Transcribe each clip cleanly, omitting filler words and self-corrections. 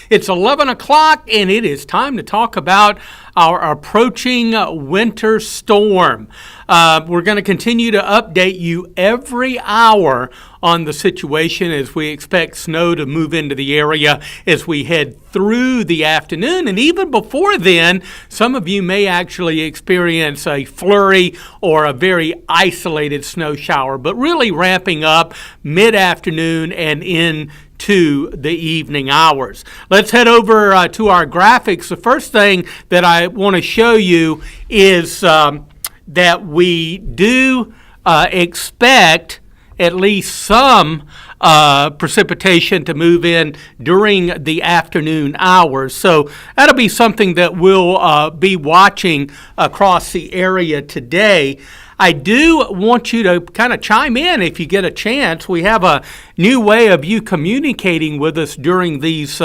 It's 11 o'clock, and it is time to talk about our approaching winter storm. We're going to continue to update you every hour on the situation as we expect snow to move into the area as we head through the afternoon. And even before then, some of you may actually experience a flurry or a very isolated snow shower, but really ramping up mid-afternoon and into the evening hours. Let's head over to our graphics. The first thing that I want to show you is that we do expect at least some precipitation to move in during the afternoon hours. So that'll be something that we'll be watching across the area today. I do want you to kind of chime in if you get a chance. We have a new way of you communicating with us during these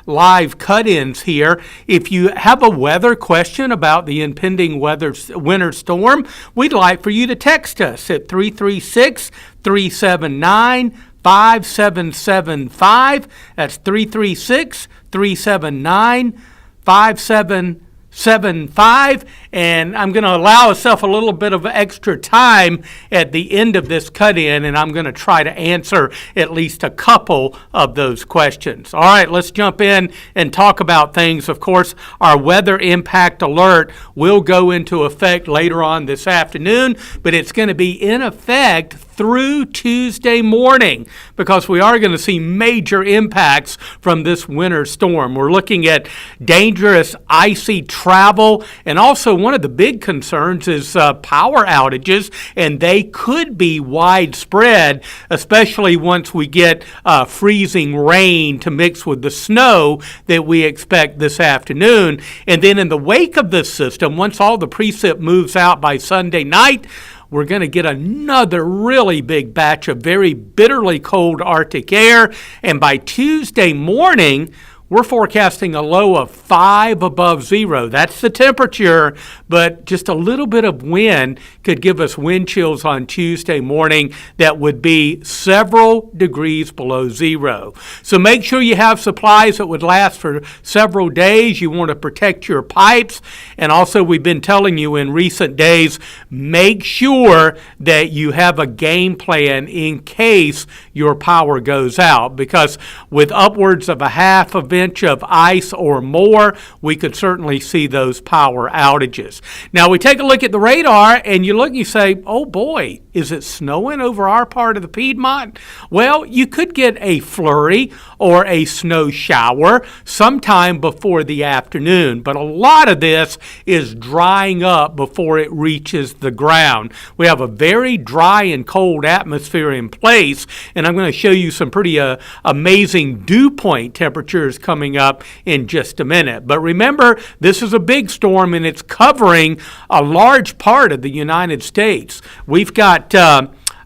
live cut-ins here. If you have a weather question about the impending winter storm, we'd like for you to text us at 336-379-5775. That's 336-379-5775. And I'm going to allow myself a little bit of extra time at the end of this cut-in, and I'm going to try to answer at least a couple of those questions. All right, let's jump in and talk about things. Of course, our weather impact alert will go into effect later on this afternoon, but it's going to be in effect through Tuesday morning because we are going to see major impacts from this winter storm. We're looking at dangerous icy travel, and also one of the big concerns is power outages, and they could be widespread, especially once we get freezing rain to mix with the snow that we expect this afternoon. And then in the wake of this system, once all the precip moves out by Sunday night, we're going to get another really big batch of very bitterly cold Arctic air. And by Tuesday morning, we're forecasting a low of 5 above zero. That's the temperature, but just a little bit of wind could give us wind chills on Tuesday morning that would be several degrees below zero. So make sure you have supplies that would last for several days. You want to protect your pipes. And also, we've been telling you in recent days, make sure that you have a game plan in case your power goes out, because with upwards of a half of inch of ice or more, we could certainly see those power outages. Now, we take a look at the radar and you look and you say, oh boy, is it snowing over our part of the Piedmont? Well, you could get a flurry or a snow shower sometime before the afternoon, but a lot of this is drying up before it reaches the ground. We have a very dry and cold atmosphere in place, and I'm going to show you some pretty amazing dew point temperatures coming up in just a minute. But remember, this is a big storm and it's covering a large part of the United States. We've got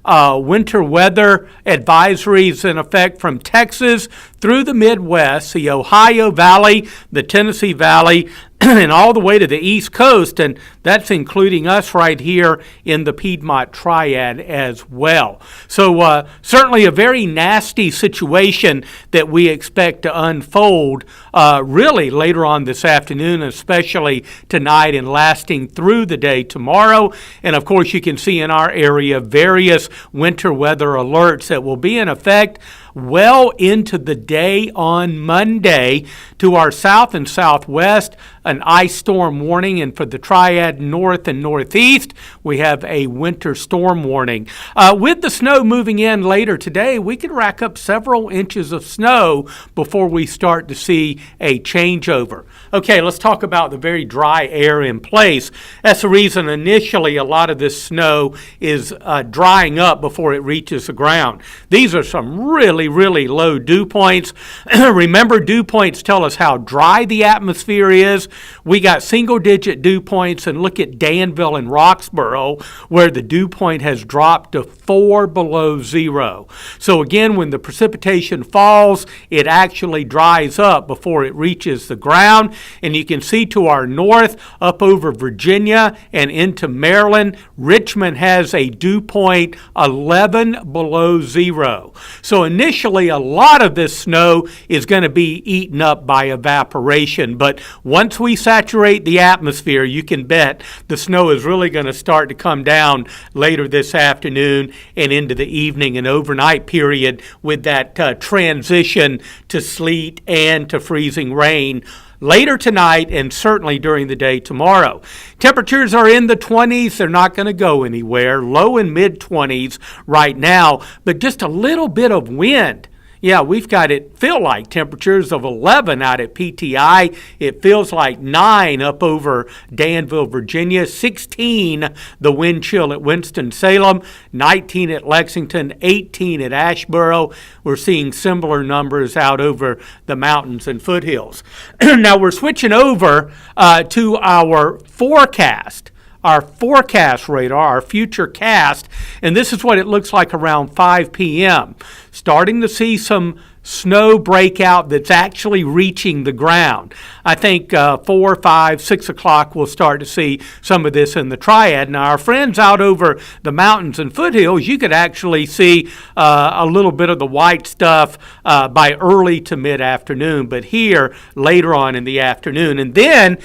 winter weather advisories in effect from Texas through the Midwest, the Ohio Valley, the Tennessee Valley, and all the way to the East Coast, and that's including us right here in the Piedmont Triad as well. So certainly a very nasty situation that we expect to unfold really later on this afternoon, especially tonight and lasting through the day tomorrow. And of course, you can see in our area various winter weather alerts that will be in effect well into the day on Monday. To our south and southwest, an ice storm warning, and for the Triad north and northeast, we have a winter storm warning. With the snow moving in later today, we could rack up several inches of snow before we start to see a changeover. Okay, let's talk about the very dry air in place. That's the reason initially a lot of this snow is drying up before it reaches the ground. These are some really low dew points. Remember, dew points tell us how dry the atmosphere is. We got single-digit dew points, and look at Danville and Roxborough, where the dew point has dropped to 4 below zero. So again, when the precipitation falls, it actually dries up before it reaches the ground. And you can see to our north, up over Virginia and into Maryland, Richmond has a dew point 11 below zero. So initially, a lot of this snow is going to be eaten up by evaporation. But once we saturate the atmosphere, you can bet the snow is really going to start to come down later this afternoon and into the evening and overnight period with that transition to sleet and to freezing rain later tonight and certainly during the day tomorrow. Temperatures are in the 20s. They're not going to go anywhere. Low and mid 20s right now, but just a little bit of wind. Yeah, we've got it feel like temperatures of 11 out at PTI. It feels like 9 up over Danville, Virginia, 16 the wind chill at Winston-Salem, 19 at Lexington, 18 at Asheboro. We're seeing similar numbers out over the mountains and foothills. Now we're switching over to our forecast. Our forecast radar, our future cast, and this is what it looks like around 5 p.m. Starting to see some snow breakout that's actually reaching the ground. I think 4, 5, 6 o'clock we'll start to see some of this in the Triad. Now our friends out over the mountains and foothills, you could actually see a little bit of the white stuff by early to mid-afternoon, but here later on in the afternoon. And then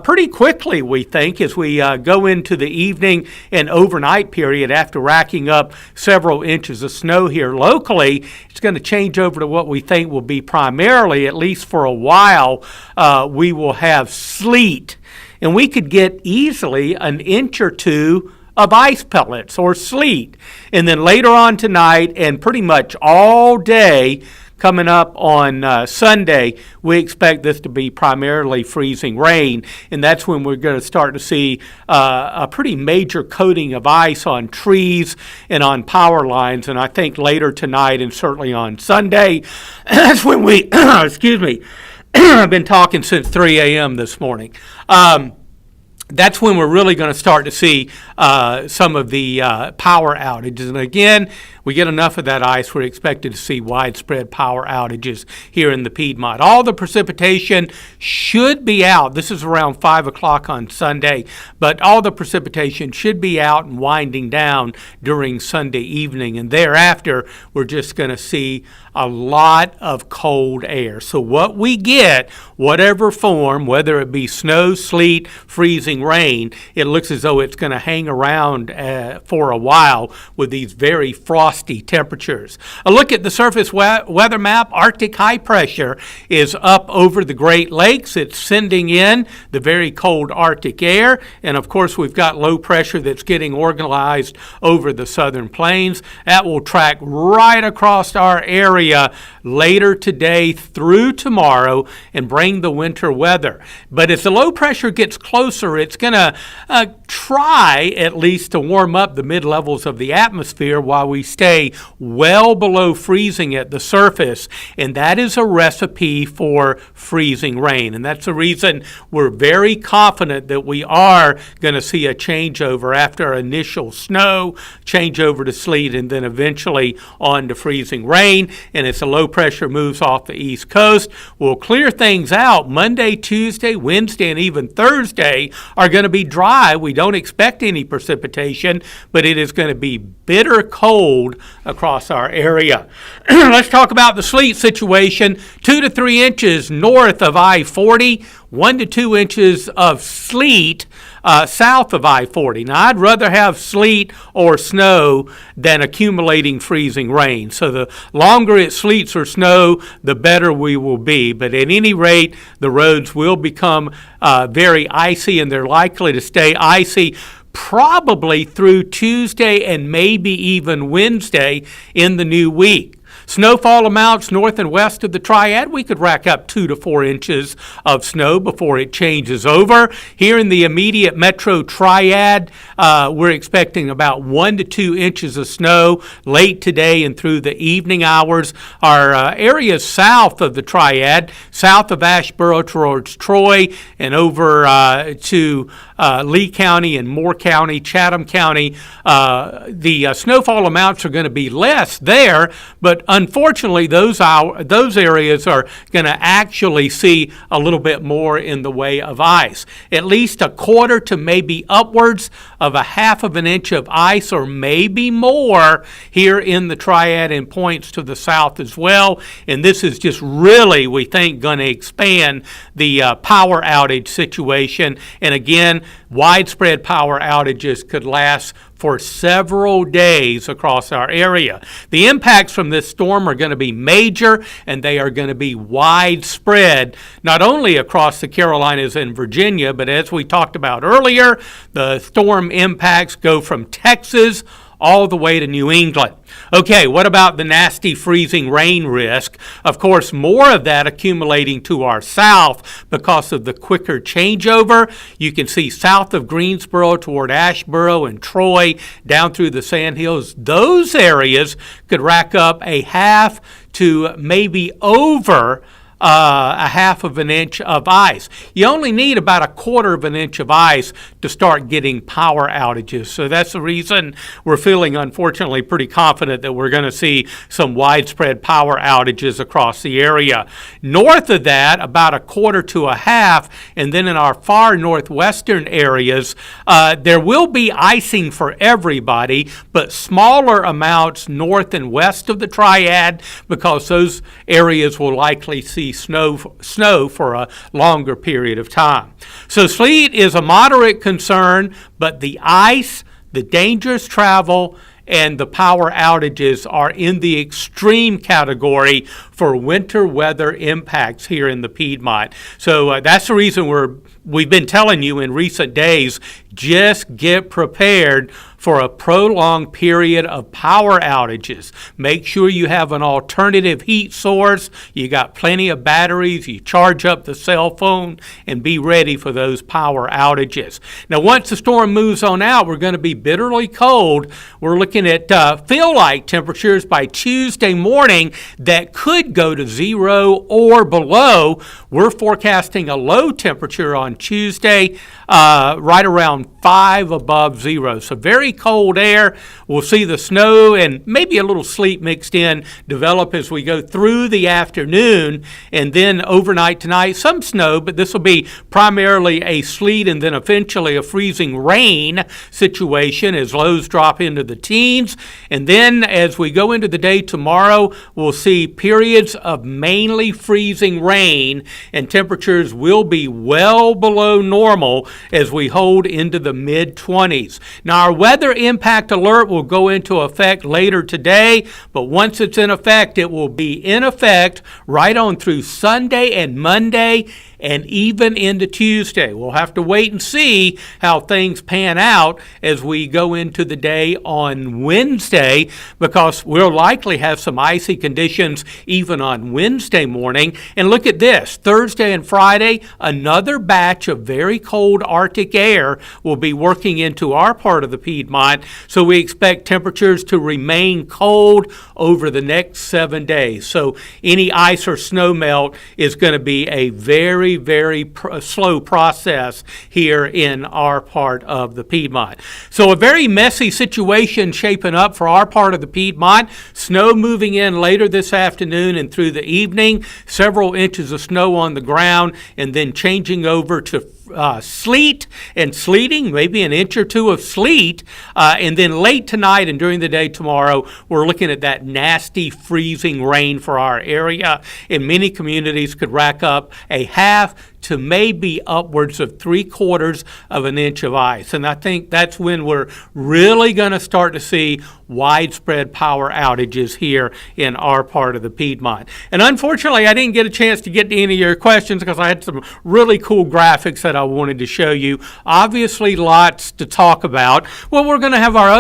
pretty quickly, we think, as we go into the evening and overnight period after racking up several inches of snow here locally, it's going to change over to what we think will be primarily, at least for a while, we will have sleet. And we could get easily an inch or two of ice pellets or sleet. And then later on tonight and pretty much all day coming up on Sunday, we expect this to be primarily freezing rain, and that's when we're going to start to see a pretty major coating of ice on trees and on power lines. And I think later tonight and certainly on Sunday, that's when we, excuse me, I've been talking since 3 a.m. this morning. That's when we're really going to start to see some of the power outages. And again, we get enough of that ice, we're expected to see widespread power outages here in the Piedmont. All the precipitation should be out. This is around 5 o'clock on Sunday, but all the precipitation should be out and winding down during Sunday evening. And thereafter, we're just going to see a lot of cold air. So what we get, whatever form, whether it be snow, sleet, freezing rain, it looks as though it's going to hang around for a while with these very frosty temperatures. A look at the surface weather map. Arctic high pressure is up over the Great Lakes. It's sending in the very cold Arctic air. And of course, we've got low pressure that's getting organized over the southern plains. That will track right across our area later today through tomorrow and bring the winter weather. But as the low pressure gets closer, it's going to try at least to warm up the mid-levels of the atmosphere while we stay well below freezing at the surface, and that is a recipe for freezing rain. And that's the reason we're very confident that we are going to see a changeover after our initial snow, change over to sleet, and then eventually on to freezing rain. And as the low pressure moves off the east coast, we'll clear things out. Monday, Tuesday, Wednesday, and even Thursday are going to be dry. We don't expect any precipitation, but it is going to be bitter cold across our area. Let's talk about the sleet situation. 2 to 3 inches north of I-40, 1 to 2 inches of sleet south of I-40. Now, I'd rather have sleet or snow than accumulating freezing rain. So the longer it sleets or snow, the better we will be. But at any rate, the roads will become very icy, and they're likely to stay icy probably through Tuesday and maybe even Wednesday in the new week. Snowfall amounts north and west of the Triad, we could rack up 2 to 4 inches of snow before it changes over. Here in the immediate metro Triad, we're expecting about 1 to 2 inches of snow late today and through the evening hours. Our areas south of the Triad, south of Asheboro towards Troy and over to Lee County and Moore County, Chatham County, the snowfall amounts are going to be less there, but unfortunately those areas are going to actually see a little bit more in the way of ice. At least a quarter to maybe upwards of a half of an inch of ice or maybe more here in the Triad and points to the south as well. And this is just really, we think, going to expand the power outage situation. And again, widespread power outages could last for several days across our area. The impacts from this storm are going to be major, and they are going to be widespread, not only across the Carolinas and Virginia, but as we talked about earlier, the storm impacts go from Texas all the way to New England. Okay, what about the nasty freezing rain risk? Of course, more of that accumulating to our south because of the quicker changeover. You can see south of Greensboro toward Asheboro and Troy down through the Sandhills. Those areas could rack up a half to maybe over a half of an inch of ice. You only need about a quarter of an inch of ice to start getting power outages. So that's the reason we're feeling, unfortunately, pretty confident that we're going to see some widespread power outages across the area. North of that, about a quarter to a half, and then in our far northwestern areas, there will be icing for everybody, but smaller amounts north and west of the Triad because those areas will likely see snow for a longer period of time. So sleet is a moderate concern, but the ice, the dangerous travel, and the power outages are in the extreme category for winter weather impacts here in the Piedmont. So that's the reason we've been telling you in recent days, just get prepared for a prolonged period of power outages. Make sure you have an alternative heat source. You got plenty of batteries. You charge up the cell phone and be ready for those power outages. Now, once the storm moves on out, we're going to be bitterly cold. We're looking at feel-like temperatures by Tuesday morning that could go to 0 or below. We're forecasting a low temperature on Tuesday, right around 5 above 0. So very cold air. We'll see the snow and maybe a little sleet mixed in develop as we go through the afternoon, and then overnight tonight some snow, but this will be primarily a sleet and then eventually a freezing rain situation as lows drop into the teens. And then as we go into the day tomorrow, we'll see periods of mainly freezing rain, and temperatures will be well below normal as we hold into the mid-20s. Now, our weather impact alert will go into effect later today, but once it's in effect, it will be in effect right on through Sunday and Monday and even into Tuesday. We'll have to wait and see how things pan out as we go into the day on Wednesday, because we'll likely have some icy conditions even on Wednesday morning. And look at this, Thursday and Friday, another batch of very cold Arctic air will be working into our part of the Piedmont, so we expect temperatures to remain cold over the next 7 days. So any ice or snow melt is going to be a very slow process here in our part of the Piedmont. So a very messy situation shaping up for our part of the Piedmont. Snow moving in later this afternoon and through the evening, several inches of snow on the ground, and then changing over to sleet and sleeting, maybe an inch or two of sleet, and then late tonight and during the day tomorrow, we're looking at that nasty freezing rain for our area, and many communities could rack up a half to maybe upwards of 3/4 of an inch of ice. And I think that's when we're really going to start to see widespread power outages here in our part of the Piedmont. And unfortunately, I didn't get a chance to get to any of your questions because I had some really cool graphics that I wanted to show you. Obviously, lots to talk about. Well, we're going to have our